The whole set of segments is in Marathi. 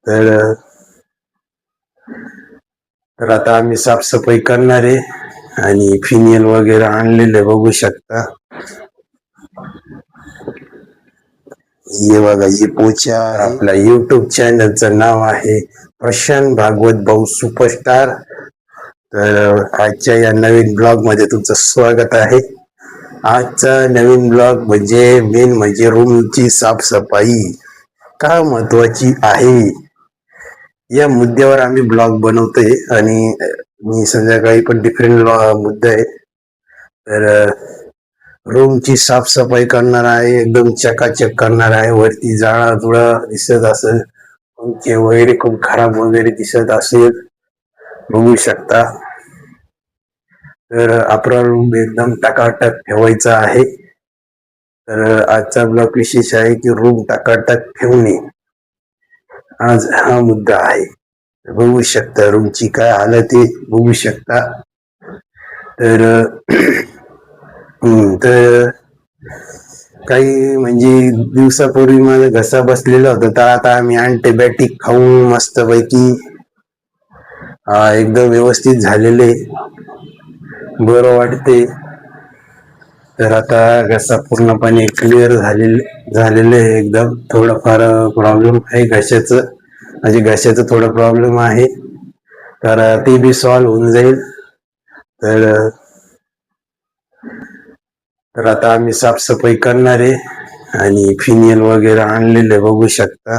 तर तर आता आम्ही साफसफाई करणार आहे आणि फिनियल वगैरे आणलेले बघू शकता. हे बघा, ही पोचा आपल्या युट्यूब चॅनलचं नाव आहे प्रशांत भागवत भाऊ सुपरस्टार. तर आजच्या या नवीन ब्लॉग मध्ये तुमचं स्वागत आहे. आजचा नवीन ब्लॉग म्हणजे मेन म्हणजे रूमची साफसफाई का महत्वाची आहे या मुद्द्यावर आम्ही ब्लॉग बनवतोय. आणि मी संध्याकाळी पण डिफरंट मुद्दा आहे. तर रूमची साफसफाई करणार आहे, एकदम चकाचक करणार आहे. वरती जाळा जुळा दिसत असेल, पंखे वगैरे खूप खराब वगैरे दिसत असेल, बघू शकता. तर आपला रूम एकदम टकाटक ठेवायचा आहे. तर आजचा ब्लॉग विशेष आहे की रूम टकाटक ठेवणे, आज हा मुद्दा आहे. बघू शकता रूमची काय हालत आहे, बघू शकता. तर तर काही म्हणजे दिवसापूर्वी माझा घसा बसलेला होता, तर आता आम्ही अँटीबायोटिक खाऊन मस्तपैकी एकदम व्यवस्थित झालेले, बरं वाटते. तर आता घसा पूर्णपणे क्लिअर झालेले एकदम. थोडंफार प्रॉब्लेम आहे घशाचं, म्हणजे घशाचं थोडं प्रॉब्लेम आहे, तर ते बी सॉल्व्ह होऊन जाईल. तर आता आम्ही साफसफाई करणार आहे आणि फिनियल वगैरे आणलेले बघू शकता.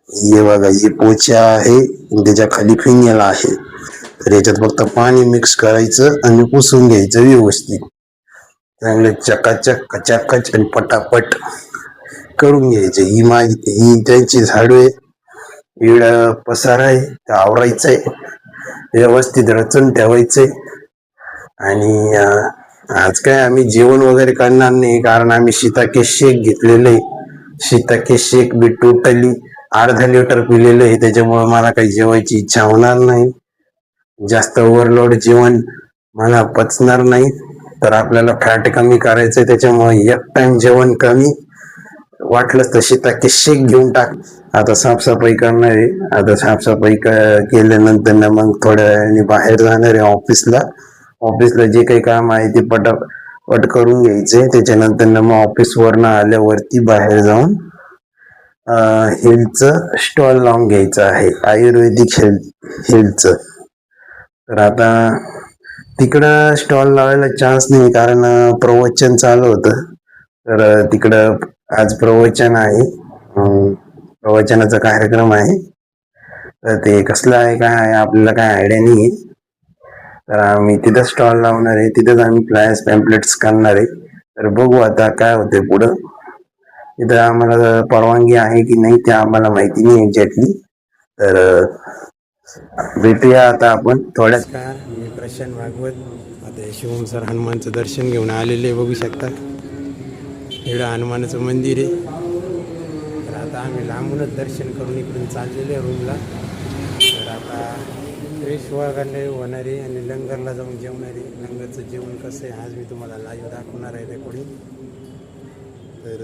हे बघा, ही पोचा आहे, त्याच्या खाली फिनियल आहे. तर याच्यात फक्त पाणी मिक्स करायचं आणि पुसून घ्यायचं व्यवस्थित, चांगले चकाचक कचाकच आणि पटापट करून घ्यायचे. ही त्यांची झाडू आहे, इड पसारा आहे, ते आवरायचंय, व्यवस्थित रचून ठेवायचंय. आणि आज काय आम्ही जेवण वगैरे करणार नाही, कारण आम्ही शीताके शेक घेतलेले. शीताके शेक बी टोटली अर्धा लिटर पिलेलं आहे, त्याच्यामुळे मला काही जेवायची इच्छा होणार नाही. जास्त ओव्हरलोड जेवण मला पचणार नाही. तर आपल्याला फॅट कमी करायचंय, त्याच्यामुळे एक टाइम जेवण कमी, वाटलंच तर शीताके शेक घेऊन टाक. आता साफसफाई करणार आहे. आता साफसफाई केल्यानंतर ना मग थोड्या वेळाने बाहेर जाणार आहे ऑफिसला जे काही काम आहे ते पट करून घ्यायचे. त्याच्यानंतर ना मग ऑफिसवरनं आल्यावरती बाहेर जाऊन हेल्थचं स्टॉल लावून घ्यायचं आहे, आयुर्वेदिक हेल्थचं. तर आता तिकडं स्टॉल लावायला चान्स नाही, कारण प्रवचन चालू होतं. तर तिकडं आज प्रवचन आहे, प्रवचनाचा कार्यक्रम आहे. तर ते कसलं आहे काय आहे आपल्याला काय आयडिया नाही. तर आम्ही तिथं स्टॉल लावणार आहे, तिथंच आम्ही फ्लायर्स पॅम्पलेट्स करणार आहे. तर बघू आता काय होते पुढं. इथं आम्हाला परवानगी आहे की नाही ते आम्हाला माहिती नाही एक्झॅक्टली. तर भेटूया आता आपण थोड्याच. का मी प्रशांत भागवत, आता शिवम सर हनुमानचं दर्शन घेऊन आलेले बघू शकता. इकडं हनुमानाचं मंदिर आहे. तर आता आम्ही लांबूनच दर्शन करून इकडून चाललेले रूमला. तर आता फ्रेश वगैरे होणार आहे आणि लंगरला जाऊन जेवणार आहे. लंगरचं जेवण कसं आहे आज मी तुम्हाला लाईव्ह दाखवणार आहे रेकॉर्डिंग. तर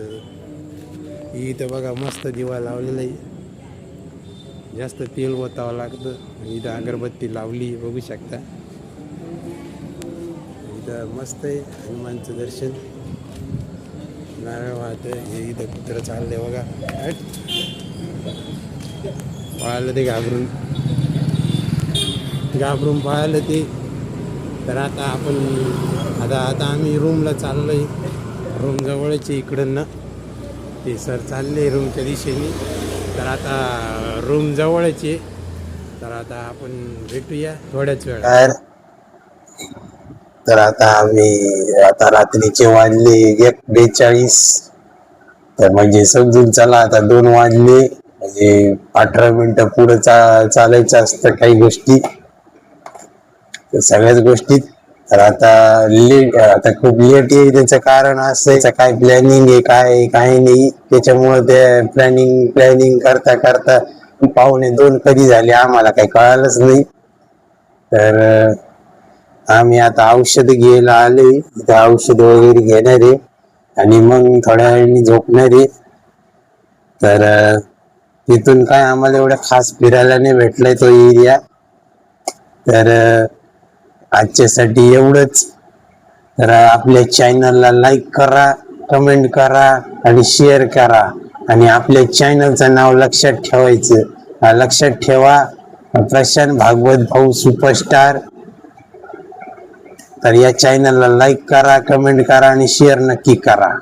इथं बघा मस्त दिवा लावलेला आहे, जास्त तेल ओतावं लागतं. आणि इथं अगरबत्ती लावली बघू शकता. इथं मस्त आहे हनुमानचं दर्शन, नारळ वाहतं. हे इथं कुत्रं चाललंय बघा, पाहायला ते घाबरून पाहायला ते. तर आता आता आम्ही रूमला चाललो आहे. रूम जवळच इकडं ना ते सर चालले रूमच्या दिशेने. तर आता रूम जवळच आहे. तर आता आपण भेटूया थोड्याच वेळ. तर आता रात्रीचे वाजले 1:42. तर म्हणजे समजून चला आता 2 वाजले, म्हणजे 18 मिनिटं पुढे चालायचं असतं काही गोष्टी, तर सगळ्याच गोष्टीत. तर आता खूप लेट आहे. त्याचं कारण असं काय प्लॅनिंग आहे काय नाही, त्याच्यामुळे ते प्लॅनिंग करता करता पावणे 2 कधी झाले आम्हाला काही कळालंच नाही. तर आम्ही आता औषध घ्यायला आले, औषध वगैरे घेणार आहे आणि मग थोड्या वेळाने झोपणार आहे. तर तिथून काय आम्हाला एवढं खास फिरायला नाही भेटलाय तो एरिया. तर आजच्यासाठी एवढंच. तर आपल्या चॅनलला लाईक करा, कमेंट करा आणि शेअर करा. आणि आपल्या चॅनलचं नाव लक्षात ठेवायचं. लक्षात ठेवा, प्रशांत भागवत भाऊ सुपरस्टार. तर या चॅनलला लाईक करा, कमेंट करा आणि शेअर नक्की करा.